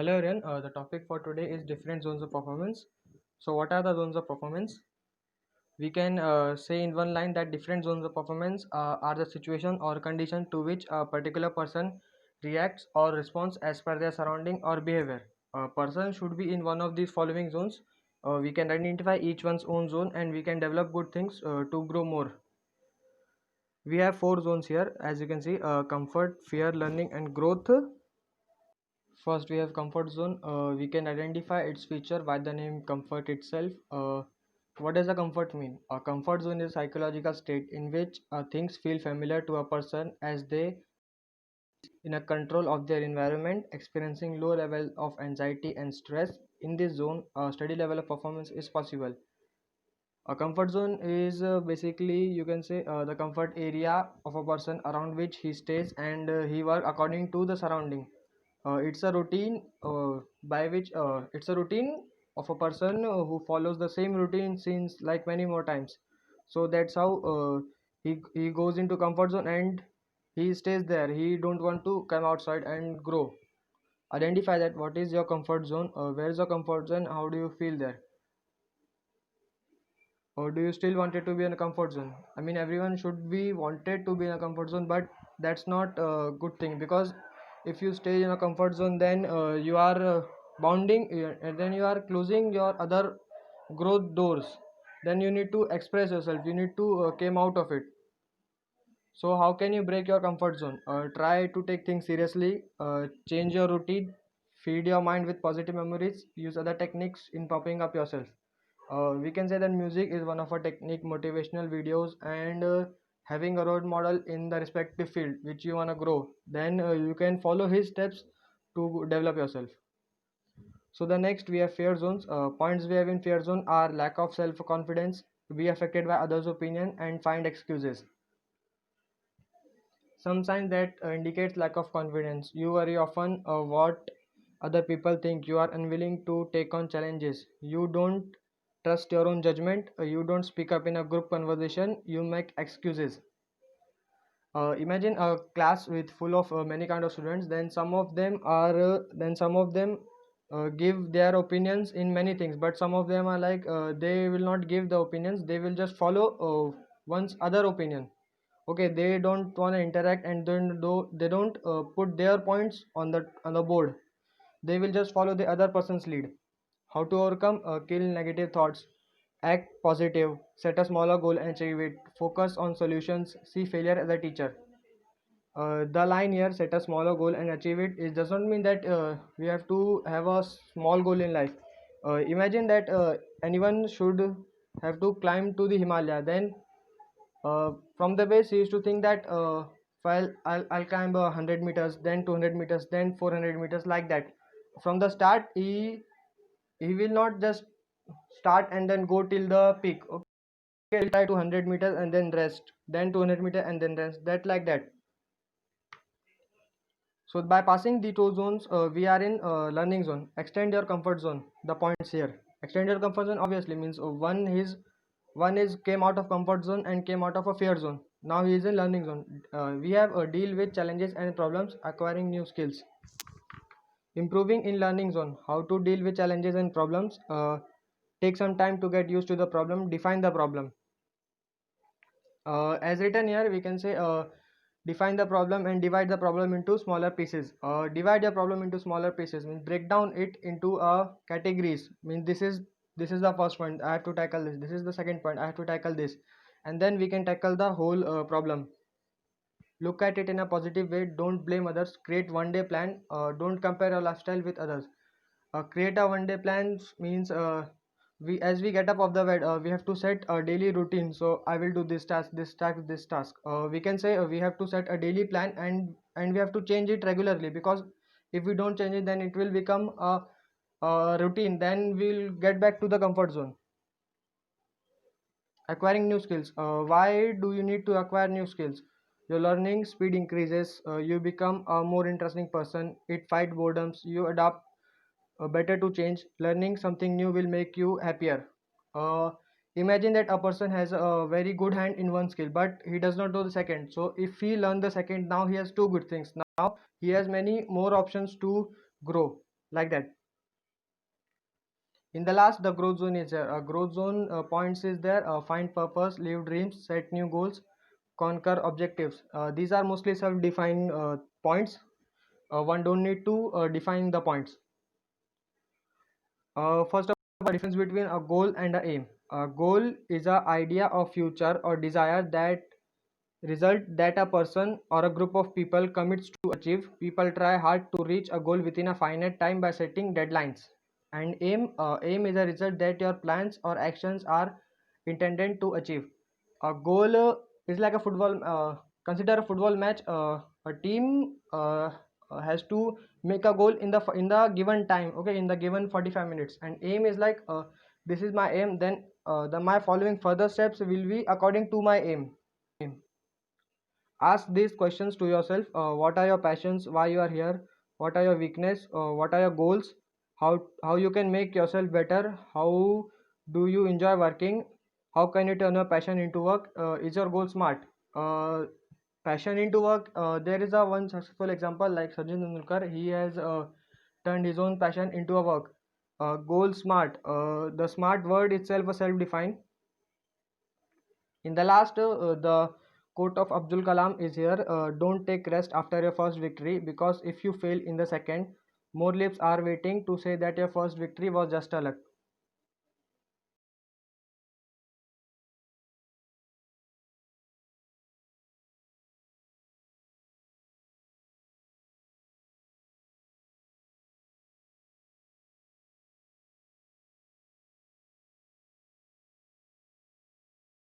Hello everyone, the topic for today is different zones of performance. So what are the zones of performance? We can say in one line that different zones of performance are the situation or condition to which a particular person reacts or responds as per their surrounding or behavior. A person should be in one of these following zones. We can identify each one's own zone and we can develop good things to grow more. We have four zones here, as you can see: comfort, fear, learning and growth. First, we have comfort zone. We can identify its feature by the name comfort itself. What does a comfort mean? A comfort zone is a psychological state in which things feel familiar to a person as they in a control of their environment, experiencing low level of anxiety and stress. In this zone, a steady level of performance is possible. A comfort zone is basically, you can say, the comfort area of a person around which he stays and he work according to the surrounding. It's a routine by which it's a routine of a person who follows the same routine since like many more times. So that's how he goes into comfort zone and he stays there. He don't want to come outside and grow. Identify that what is your comfort zone, where is your comfort zone, how do you feel there, or do you still want it to be in a comfort zone? I mean, everyone should be wanted to be in a comfort zone, but that's not a good thing, because if you stay in a comfort zone, then you are bounding and then you are closing your other growth doors. Then you need to express yourself, you need to came out of it. So how can you break your comfort zone? Try to take things seriously, change your routine, feed your mind with positive memories, use other techniques in popping up yourself. We can say that music is one of our technique, motivational videos, and having a role model in the respective field which you want to grow, then you can follow his steps to develop yourself. So the next we have fear zones. Points we have in fear zone are lack of self confidence, be affected by others opinion and find excuses. Some signs that indicates lack of confidence: you worry often what other people think, you are unwilling to take on challenges, you don't trust your own judgment, you don't speak up in a group conversation, you make excuses. Imagine a class with full of many kind of students, then some of them give their opinions in many things, but some of them are like they will not give the opinions, they will just follow one's other opinion. Okay, they don't want to interact, and then though they don't put their points on the board, they will just follow the other person's lead. How to overcome? Kill negative thoughts, act positive, set a smaller goal and achieve it, focus on solutions, see failure as a teacher. The line here, set a smaller goal and achieve it, it does not mean that we have to have a small goal in life. Imagine that anyone should have to climb to the Himalaya, then from the base he used to think that while I'll climb 100 meters, then 200 meters, then 400 meters, like that. From the start he will not just start and then go till the peak. Okay, he'll try 200 meters and then rest, then 200 meters and then rest, that like that. So by passing the two zones, we are in learning zone. Extend your comfort zone. The points here. Extend your comfort zone obviously means one is came out of comfort zone and came out of a fear zone. Now he is in learning zone. We have deal with challenges and problems, acquiring new skills. Improving in learning zone. How to deal with challenges and problems. Take some time to get used to the problem. Define the problem. As written here, we can say define the problem and divide the problem into smaller pieces. Divide your problem into smaller pieces means break down it into categories. Means this is the first point, I have to tackle this. This is the second point, I have to tackle this, and then we can tackle the whole problem. Look at it in a positive way. Don't blame others. Create one day plan. Don't compare your lifestyle with others. Create a one day plan means we as we get up of the bed, we have to set a daily routine. So I will do this task, this task, this task. We can say we have to set a daily plan, and we have to change it regularly, because if we don't change it, then it will become a routine, then we'll get back to the comfort zone. Acquiring new skills. Why do you need to acquire new skills? Your learning speed increases, you become a more interesting person, it fight boredoms, you adapt better to change. Learning something new will make you happier. uh, Imagine that a person has a very good hand in one skill, but he does not know the second. So if he learn the second, now he has two good things. Now he has many more options to grow. like that. In the last, the growth zone is there. Growth zone points is there. Find purpose, live dreams, set new goals, conquer objectives. These are mostly self-defined points. One don't need to define the points. First of all, the difference between a goal and a aim. A goal is a idea of future or desire that result that a person or a group of people commits to achieve. People try hard to reach a goal within a finite time by setting deadlines. And aim is a result that your plans or actions are intended to achieve. A goal is like a football. Consider a football match. A team has to make a goal in the given time. Okay, in the given 45 minutes. And aim is like this is my aim. Then my following further steps will be according to my aim. Ask these questions to yourself. What are your passions? Why you are here? What are your weakness? What are your goals? How you can make yourself better? How do you enjoy working? How can you turn your passion into work? Is your goal smart? uh, Passion into work, there is a one successful example like Sachin Tendulkar. He has turned his own passion into a work. Goal smart, the smart word itself was self-defined. In the last, the quote of Abdul Kalam is here: don't take rest after your first victory, because if you fail in the second, more lips are waiting to say that your first victory was just a luck.